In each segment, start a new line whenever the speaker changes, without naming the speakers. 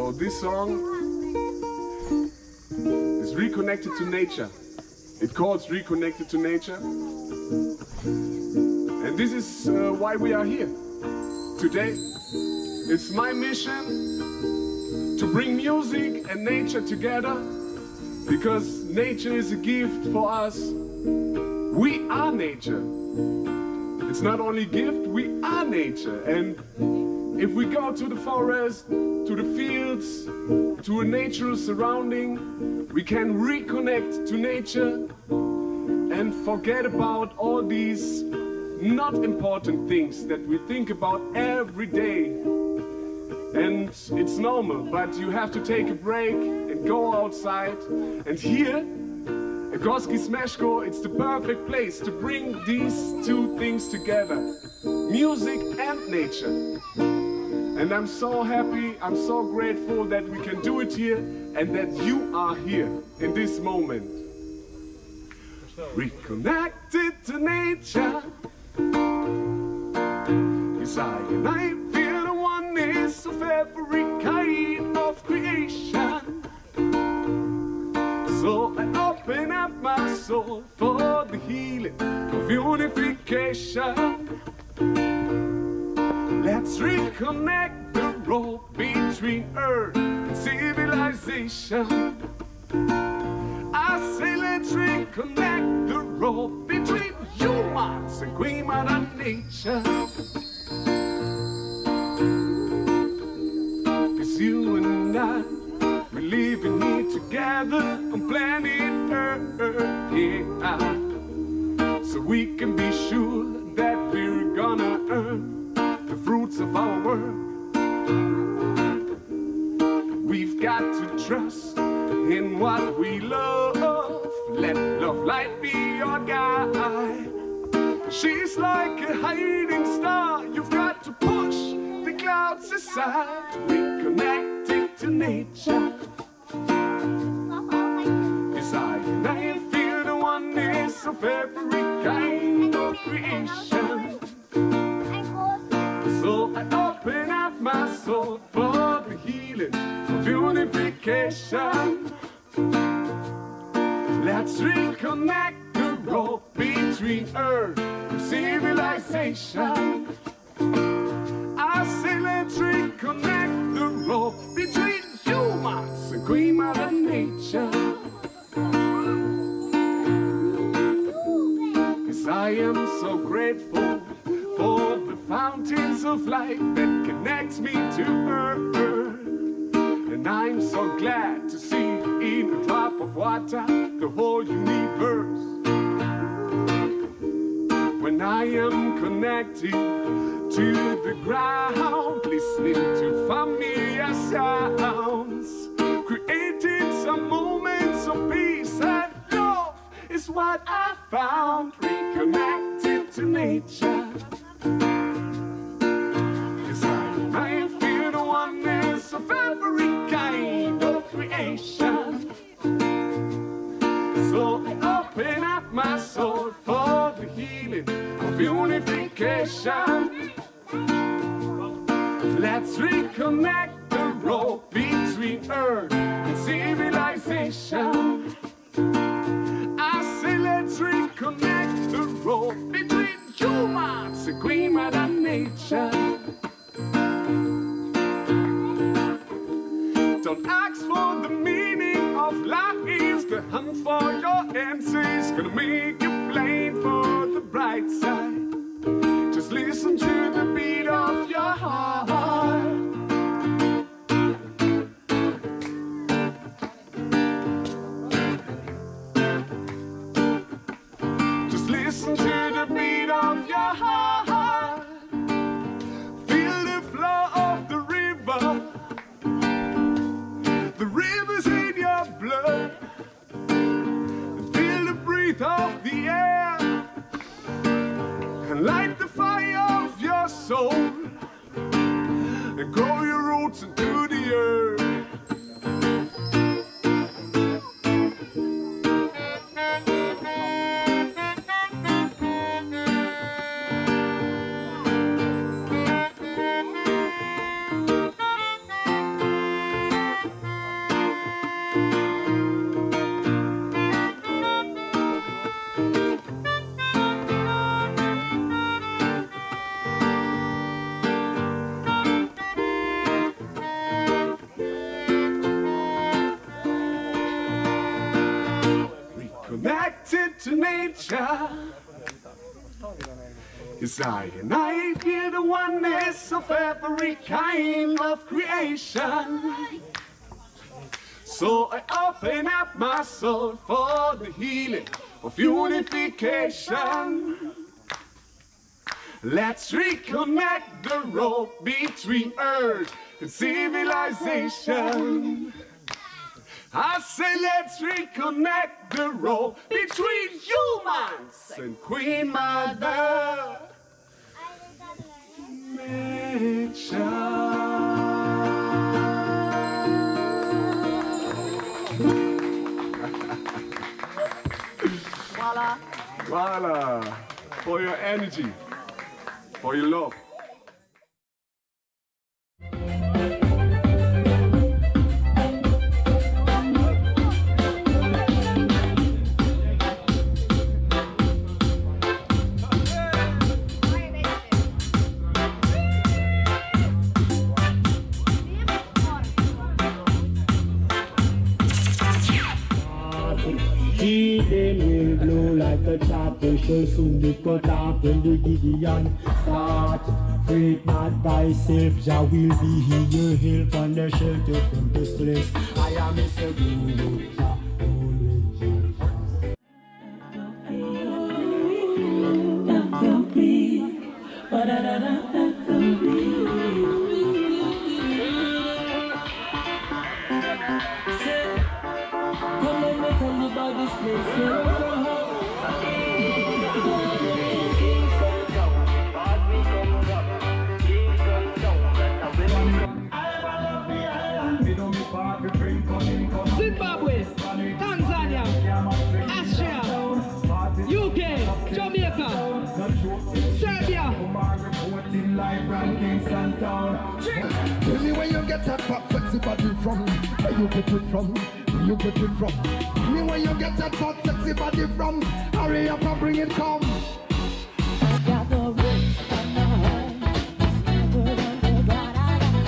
So this song is Reconnected to Nature. It calls Reconnected to Nature. And this is why we are here today. It's my mission to bring music and nature together, because nature is a gift for us. We are nature. It's not only a gift, we are nature. And if we go to the forest, to the fields, to a natural surrounding, we can reconnect to nature and forget about all these not important things that we think about every day. And it's normal, but you have to take a break and go outside. And here at Gorski Smeshko, it's the perfect place to bring these two things together, music and nature. And I'm so happy, I'm so grateful that we can do it here and that you are here in this moment. Reconnected to nature. Yes, I feel the oneness of every kind of creation. So I open up my soul for the healing of unification. Let's reconnect the rope between earth and civilization. I say let's reconnect the rope between humans and Queen Mother Nature. It's you and I, we're living here together on planet Earth, yeah. So we can be sure that we're gonna earn the fruits of our work. We've got to trust in what we love. Let love light be your guide. She's like a hiding star. You've got to push the clouds aside. Reconnected to nature. Yes, I feel the oneness of every kind of creation. So I open up my soul for the healing of unification. Let's reconnect the rope between earth and civilization. I say let's reconnect the rope between humans and Queen Mother Nature. Yes, I am so grateful for the fountains of life that connects me to earth. And I'm so glad to see in a drop of water the whole universe. When I am connected to the ground, listening to familiar sounds, creating some moments of peace and love is what I found. Reconnected to nature. Yes, I feel the oneness of every kind of creation. So I open up my soul for the healing of unification. Let's reconnect the rope between earth and civilization. I say let's reconnect the rope between humans and Queen Mother Nature. Don't ask for the meaning of life. The hunt for your answers gonna make you plain for the bright side. Just listen to the beat of your heart. Just listen to the beat of your heart. Feel the flow of the river. The river's in your blood. Feel the breath of the air. And light the fire of your soul. And grow your roots into the earth. reconnected to nature. Yes, I feel the oneness of every kind of creation. So I open up my soul for the healing of unification. Let's reconnect the rope between earth and civilization. I say let's reconnect the rope between humans and Queen Mother Nature.
Voila.
Voila. For your energy, for your love.
Them will blow like a chapel, shall soon be cut off when the Gideon start. Fret not thyself, Jah will be your help and the shelter from pestilence. I am Mr. Guru, Jah
Zimbabwe, Tanzania, Austria, UK, Jamaica, Serbia.
Tell me where you get that fat sexy body from. Where you get it from? Where you get it from? Tell me where you get that fat sexy body from. Hurry up and bring it come.
I got the roots from the home. Never under God, I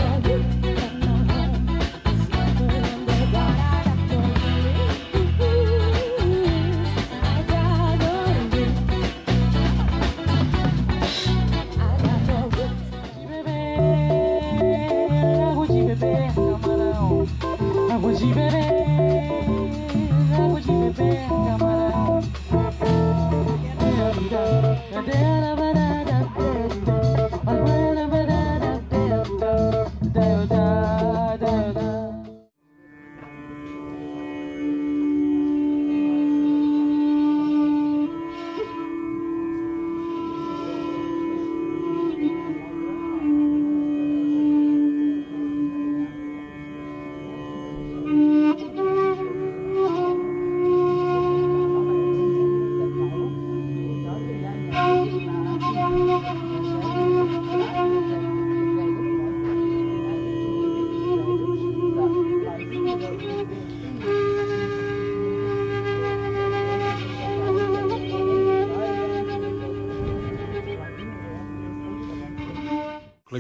got the roots from the home. Never under God, I got the roots. I got the roots. I got the roots.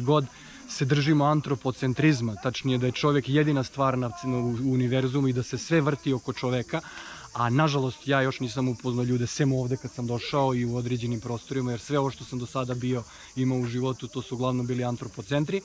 God se držimo antropocentrizma, tačnije da je čovjek jedina stvar u univerzumu i da se sve vrti oko čoveka, a nažalost ja još nisam upoznao ljude sem ovde kad sam došao i u određenim prostorima, jer sve ovo što sam do sada imao u životu, to su uglavnom bili antropocentri.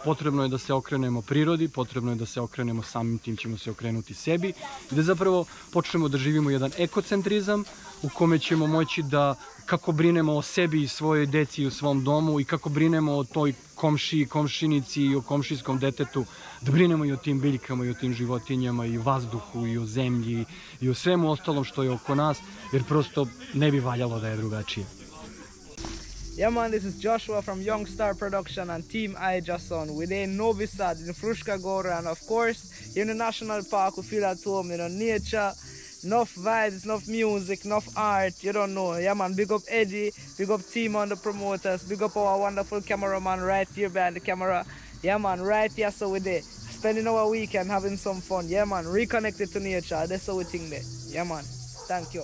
Potrebno je da se okrenemo prirodi, potrebno je da se okrenemo, samim tim ćemo se okrenuti sebi i da zapravo počnemo da živimo jedan ekocentrizam u kome ćemo moći da kako brinemo o sebi i svojoj deci i u svom domu i kako brinemo o toj komšiji, komšinici i o komšijskom detetu, da brinemo i o tim biljkama i o tim životinjama i o vazduhu i o zemlji i o svemu ostalom što je oko nas, jer prosto ne bi valjalo da je drugačije.
Yeah man, this is Joshua from Young Star Production and Team I Jason within Novi Sad in Fruška Gora, and of course in the National Park we feel at home, you know, nature, enough vibes, enough music, enough art, you don't know. Yeah man, big up Eddie, big up team on the promoters, big up our wonderful cameraman right here behind the camera. Yeah man, right here so we're there, spending our weekend having some fun. Yeah man, reconnected to nature, that's how we think there. Yeah man, thank you.